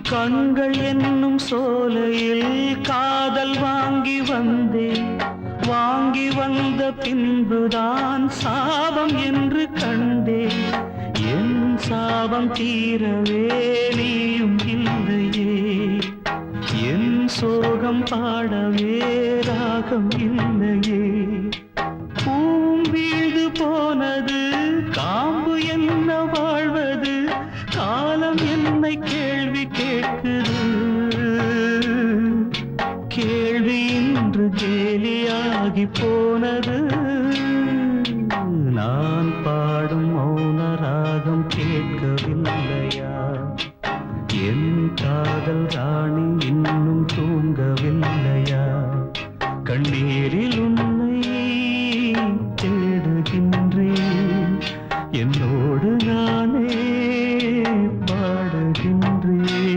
கண்கள் என்னும் சோலையில் காதல் வாங்கி வந்தேன். வாங்கி வந்த பின்புதான் சாபம் என்று கண்டேன். என் சாபம் தீரவே நீயும் இல்லையே. என் சோகம் பாடவே ராகம் இல்லையே. பூம் வீழ்ந்து போனது காம்பு என்ன வாழ்வது. காலம் என்னை கேள்வி கேட்குது. கேள்வி இன்று கேலியாகி போனது. நான் பாடும் மௌன ராகம் கேட்கவில்லையா? என் காதல் ராணி இன்னும் தூங்கவில்லையா? கண்ணீரில்